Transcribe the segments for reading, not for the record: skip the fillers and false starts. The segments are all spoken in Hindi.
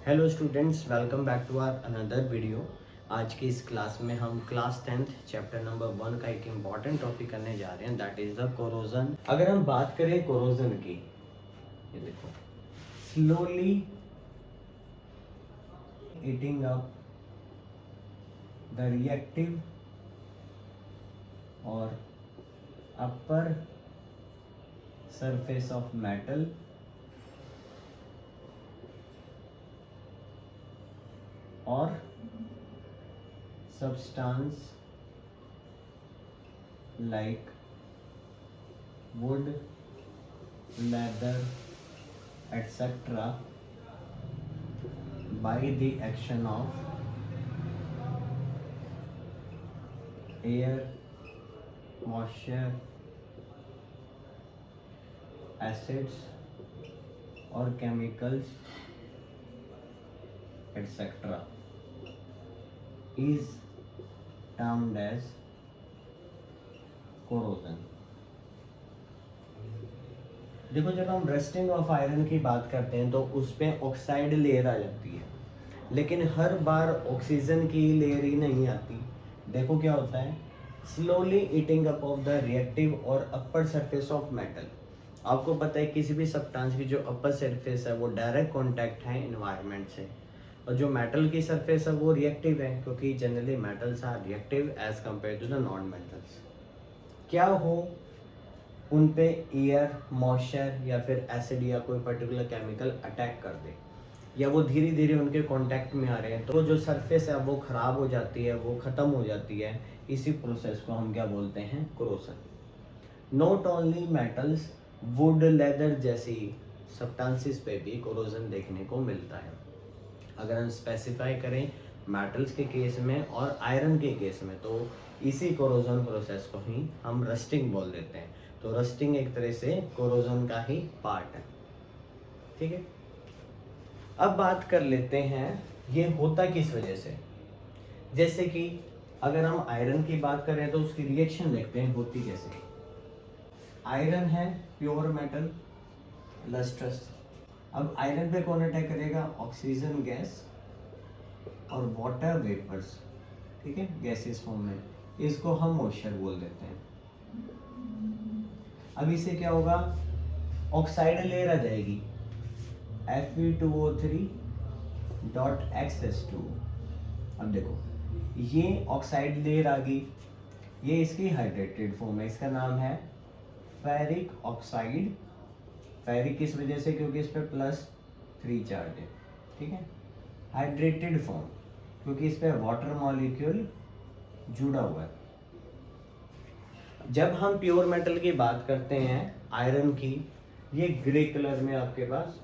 Hello students, welcome back to our another video. आज की इस क्लास में हम क्लास 10th चैप्टर नंबर 1 का एक इम्पॉर्टेंट टॉपिक करने जा रहे हैं, दैट इज द कोरोजन। अगर हम बात करें कोरोजन की, ये देखो, slowly eating up the reactive और अपर सरफेस ऑफ मेटल और substance like wood, leather, etc. by the action of air, moisture, acids or chemicals, etc. is termed as corrosion. देखो, जब हम रस्टिंग ऑफ आयरन की बात करते हैं तो उस पर ऑक्साइड लेयर आ जाती है, लेकिन हर बार ऑक्सीजन की लेयर ही नहीं आती। देखो क्या होता है, slowly eating up of the reactive और अपर सरफेस ऑफ मेटल। आपको पता है किसी भी सब्सटेंस की जो अपर सरफेस है वो डायरेक्ट कांटेक्ट है एनवायरनमेंट से, और जो मेटल की सरफेस है वो रिएक्टिव है, क्योंकि generally metals are reactive as compare to the non metals. क्या हो, उन पे एयर, मॉइस्चर या फिर एसिड या कोई पर्टिकुलर केमिकल अटैक कर दे, या वो धीरे धीरे उनके कांटेक्ट में आ रहे हैं, तो जो सरफेस है वो खराब हो जाती है, वो ख़त्म हो जाती है। इसी प्रोसेस को हम क्या बोलते हैं, corrosion. Not only metals, would, leather जैसी सब्सटेंसेस पे भी कोरोजन देखने को मिलता है। अगर हम स्पेसिफाई करें मेटल्स के केस में और आयरन के केस में, तो इसी कोरोजन प्रोसेस को ही हम रस्टिंग बोल देते हैं। तो रस्टिंग एक तरह से कोरोजन का ही पार्ट है, ठीक है। अब बात कर लेते हैं ये होता किस वजह से। जैसे कि अगर हम आयरन की बात करें तो उसकी रिएक्शन देखते हैं होती कैसे। आयरन है प्योर मेटल, लस्ट्रस। अब आयरन पे कौन अटैक करेगा, ऑक्सीजन गैस और वाटर वेपर्स, ठीक है, गैसेस फॉर्म में। इसको हम मॉइस्चर बोल देते हैं। अब इससे क्या होगा, ऑक्साइड लेयर आ जाएगी, Fe2O3.X2। अब देखो, ये ऑक्साइड लेयर आ गई, ये इसकी हाइड्रेटेड फॉर्म है, इसका नाम है फेरिक ऑक्साइड। फेरिक किस वजह से, क्योंकि इस पर +3 चार्ज है, ठीक है। हाइड्रेटेड फॉर्म क्योंकि इस पर वाटर मॉलिक्यूल जुड़ा हुआ है। जब हम प्योर मेटल की बात करते हैं आयरन की, ये ग्रे कलर में आपके पास,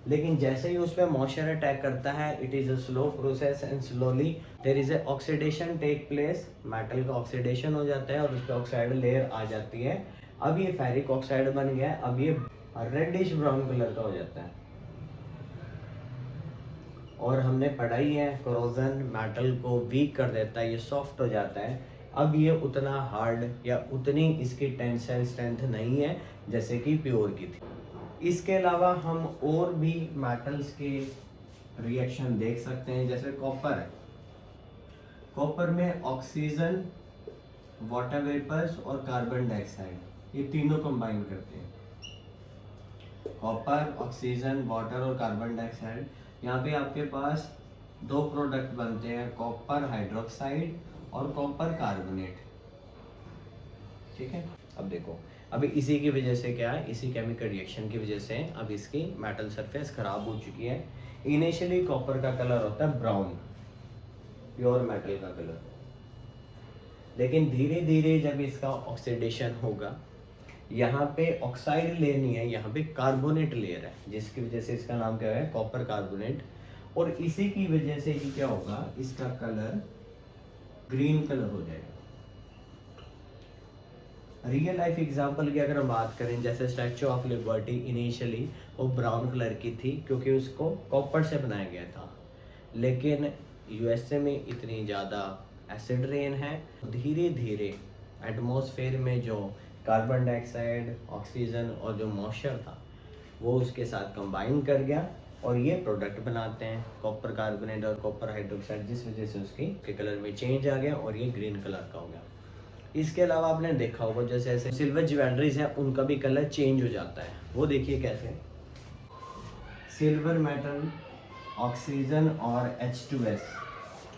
लेकिन जैसे ही उस पर मॉइस्चर अटैक करता है, it is a slow process and slowly there is a oxidation take place. Metal का ऑक्सीडेशन हो जाता है और उस पर ऑक्साइड लेयर आ जाती है। अब ये फेरिक ऑक्साइड बन गया है, अब ये रेडिश ब्राउन कलर का हो जाता है। और हमने पढ़ाई है, कोरोजन मेटल को वीक कर देता है, ये सॉफ्ट हो जाता है। अब ये उतना हार्ड या उतनी इसकी टेंसाइल स्ट्रेंथ नहीं है जैसे कि प्योर की थी। इसके अलावा हम और भी मेटल्स के रिएक्शन देख सकते हैं, जैसे कॉपर है। कॉपर में ऑक्सीजन, वाटर वेपर्स और कार्बन डाइऑक्साइड, ये तीनों कंबाइन करते हैं। कॉपर, ऑक्सीजन, वाटर और कार्बन डाइऑक्साइड। यहाँ पे आपके पास दो प्रोडक्ट बनते हैं, कॉपर हाइड्रोक्साइड और कॉपर कार्बोनेट, ठीक है। अब देखो, अभी इसी की वजह से क्या है, इसी केमिकल रिएक्शन की वजह से अब इसकी मेटल सरफेस खराब हो चुकी है। इनिशियली कॉपर का कलर होता है ब्राउन, प्योर मेटल का कलर, लेकिन धीरे धीरे जब इसका ऑक्सीडेशन होगा, यहाँ पे ऑक्साइड लेयर नहीं है, यहाँ पे कार्बोनेट लेयर है, जिसकी वजह से इसका नाम क्या है, कॉपर कार्बोनेट। और इसी की वजह से ही क्या होगा, इसका कलर ग्रीन कलर हो जाएगा। रियल लाइफ एग्जांपल की अगर हम बात करें, जैसे स्टैचू ऑफ लिबर्टी, इनिशियली वो ब्राउन कलर की थी क्योंकि उसको कॉपर से बनाया गया था, लेकिन यूएसए में इतनी ज़्यादा एसिड रेन है, धीरे धीरे एटमॉस्फेयर में जो कार्बन डाइऑक्साइड, ऑक्सीजन और जो मॉइस्चर था वो उसके साथ कंबाइन कर गया, और ये प्रोडक्ट बनाते हैं कॉपर कार्बोनेट और कॉपर हाइड्रोक्साइड, जिस वजह से उसके कलर में चेंज आ गया और ये ग्रीन कलर का हो गया। इसके अलावा आपने देखा होगा जैसे ऐसे सिल्वर ज्वेलरीज है उनका भी कलर चेंज हो जाता है। वो देखिए कैसे, सिल्वर मेटल ऑक्सीजन और H2S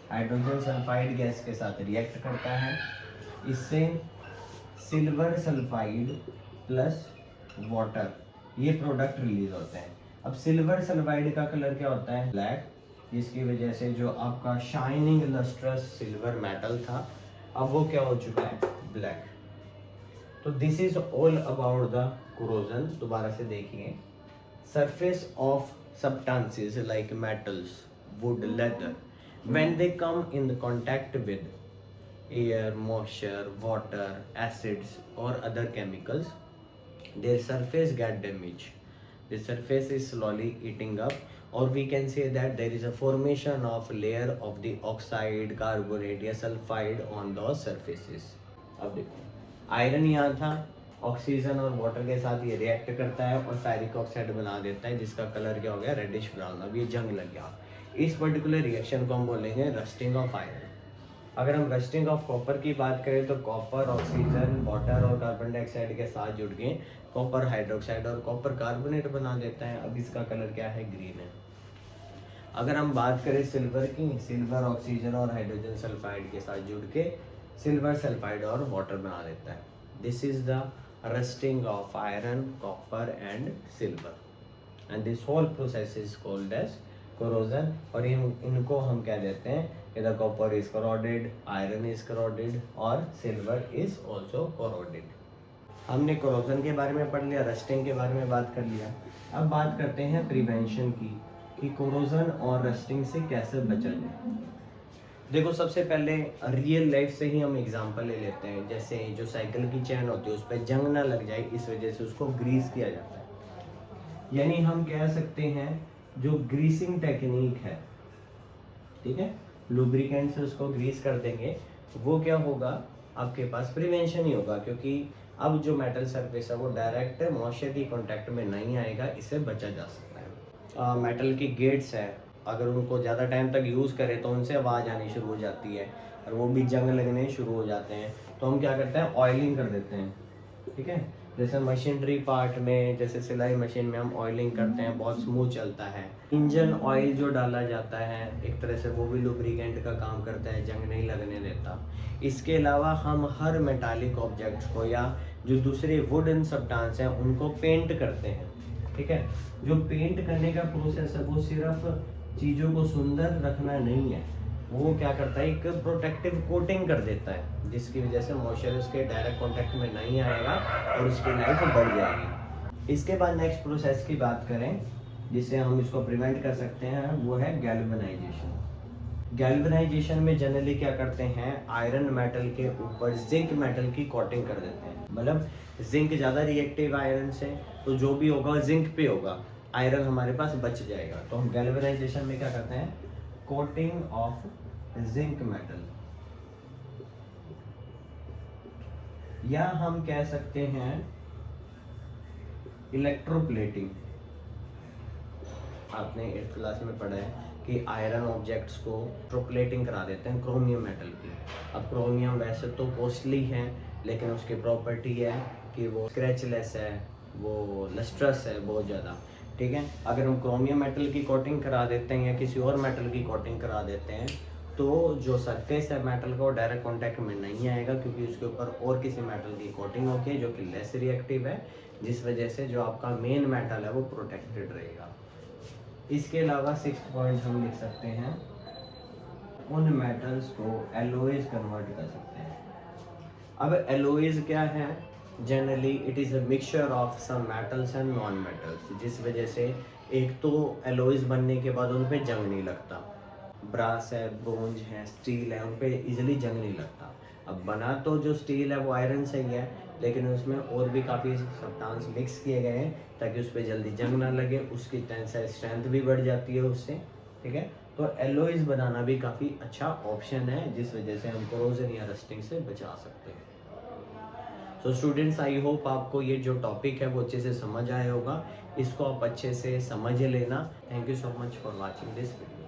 हाइड्रोजन सल्फाइड गैस के साथ रिएक्ट करता है, इससे सिल्वर सल्फाइड प्लस वाटर ये प्रोडक्ट रिलीज होते हैं। अब सिल्वर सल्फाइड का कलर क्या होता है, ब्लैक, जिसकी वजह से जो आपका शाइनिंग लस्ट्रस सिल्वर मेटल था अब वो क्या हो चुका है, ब्लैक। तो this is all about the corrosion. दोबारा से देखिए, surface of substances like metals, wood, leather, when they come in the contact with air, moisture, water, acids or other chemicals, their surface get damaged. The surface is slowly eating up, or we can say that there is a formation of layer of the oxide, carbonate या sulfide on those surfaces. अब देखो, आयरन यहाँ था, ऑक्सीजन और वाटर के साथ ये रिएक्ट करता है और फेरिक ऑक्साइड बना देता है, जिसका कलर क्या हो गया, रेडिश ब्राउन। अब ये जंग लग गया। इस पर्टिकुलर रिएक्शन को हम बोलेंगे रस्टिंग ऑफ आयरन। अगर हम रस्टिंग ऑफ कॉपर की बात करें तो कॉपर ऑक्सीजन, वाटर और कार्बन डाइऑक्साइड के साथ जुड़ के कॉपर हाइड्रोक्साइड और कॉपर कार्बोनेट बना देता है। अब इसका कलर क्या है, ग्रीन है। अगर हम बात करें सिल्वर की, सिल्वर ऑक्सीजन और हाइड्रोजन सल्फाइड के साथ जुड़ के सिल्वर सल्फाइड और वाटर बना देता है। This is the rusting of iron, copper and silver, and this whole process is called as corrosion. और इनको हम कह देते हैं कि the copper is corroded, iron is corroded और सिल्वर इज ऑल्सो कोरोडेड। हमने कोरोजन के बारे में पढ़ लिया, रस्टिंग के बारे में बात कर लिया। अब बात करते हैं प्रिवेंशन की, कि कोरोजन और रस्टिंग से कैसे बचा जाए। देखो, सबसे पहले रियल लाइफ से ही हम एग्जांपल ले लेते हैं। जैसे जो साइकिल की चैन होती है उस पर जंग ना लग जाए, इस वजह से उसको ग्रीस किया जाता है। यानी हम कह सकते हैं जो ग्रीसिंग टेक्निक है, ठीक है, लुब्रिकेंट से उसको ग्रीस कर देंगे, वो क्या होगा, आपके पास प्रिवेंशन ही होगा, क्योंकि अब जो मेटल सरफेस है वो डायरेक्ट मॉइस्चर की कांटेक्ट में नहीं आएगा, इससे बचा जा सकता है। मेटल की गेट्स है, अगर उनको ज़्यादा टाइम तक यूज़ करें तो उनसे आवाज़ आनी शुरू हो जाती है और वो भी जंग लगने शुरू हो जाते हैं। तो हम क्या करते हैं, ऑयलिंग कर देते हैं, ठीक है। जैसे मशीनरी पार्ट में, जैसे सिलाई मशीन में हम ऑयलिंग करते हैं, बहुत स्मूथ चलता है। इंजन ऑयल जो डाला जाता है एक तरह से वो भी लुब्रिकेंट का काम करता है, जंग नहीं लगने देता। इसके अलावा हम हर मेटालिक ऑब्जेक्ट्स को या जो दूसरे वुडन सब्सटेंस हैं उनको पेंट करते हैं, ठीक है। जो पेंट करने का प्रोसेस है वो सिर्फ चीज़ों को सुंदर रखना नहीं है, वो क्या करता है, एक प्रोटेक्टिव कोटिंग कर देता है, जिसकी वजह से मॉइस्चर उसके डायरेक्ट कांटेक्ट में नहीं आएगा और उसकी लाइफ बढ़ जाएगी। इसके बाद नेक्स्ट प्रोसेस की बात करें जिससे हम इसको प्रिवेंट कर सकते हैं, वो है गैल्वेनाइजेशन। गैल्वेनाइजेशन में जनरली क्या करते हैं, आयरन मेटल के ऊपर जिंक मेटल की कोटिंग कर देते हैं। मतलब जिंक ज़्यादा रिएक्टिव आयरन से, तो जो भी होगा जिंक पे होगा, आयरन हमारे पास बच जाएगा। तो हम गैल्वेनाइजेशन में क्या करते हैं, कोटिंग ऑफ जिंक मेटल, या हम कह सकते हैं इलेक्ट्रोप्लेटिंग। आपने 8th क्लास में पढ़ा है कि आयरन ऑब्जेक्ट्स को इलेक्ट्रोप्लेटिंग करा देते हैं क्रोमियम मेटल की। अब क्रोमियम वैसे तो कॉस्टली है, लेकिन उसकी प्रॉपर्टी है कि वो स्क्रैचलेस है, वो लस्ट्रस है बहुत ज़्यादा, ठीक है। अगर हम क्रोमियम मेटल की कोटिंग करा देते हैं या किसी और मेटल की कोटिंग करा देते हैं तो जो सरफेस है मेटल का वो डायरेक्ट कांटेक्ट में नहीं आएगा, क्योंकि उसके ऊपर और किसी मेटल की कोटिंग होती है जो कि लेस रिएक्टिव है, जिस वजह से जो आपका मेन मेटल है वो प्रोटेक्टेड रहेगा। इसके अलावा 6th पॉइंट हम लिख सकते हैं, उन मेटल्स को एलोइज कन्वर्ट कर सकते हैं। अब एलोइज क्या है, generally it is a mixture of some metals and non metals, जिस वजह से एक तो एलोइज बनने के बाद उन पे जंग नहीं लगता। ब्रास है, ब्रोंज है, स्टील है, उन पे इजीली जंग नहीं लगता। अब बना तो जो स्टील है वो आयरन से ही है, लेकिन उसमें और भी काफ़ी सब्सटेंस मिक्स किए गए हैं ताकि उस पर जल्दी जंग ना लगे, उसकी टेंसाइल स्ट्रेंथ भी बढ़ जाती है उससे, ठीक है। तो एलोइज बनाना भी काफ़ी अच्छा ऑप्शन है, जिस वजह से हम कोरोजन या रस्टिंग से बचा सकते हैं। सो स्टूडेंट्स, आई होप आपको ये जो टॉपिक है वो अच्छे से समझ आया होगा। इसको आप अच्छे से समझ लेना। Thank you so much for watching this video.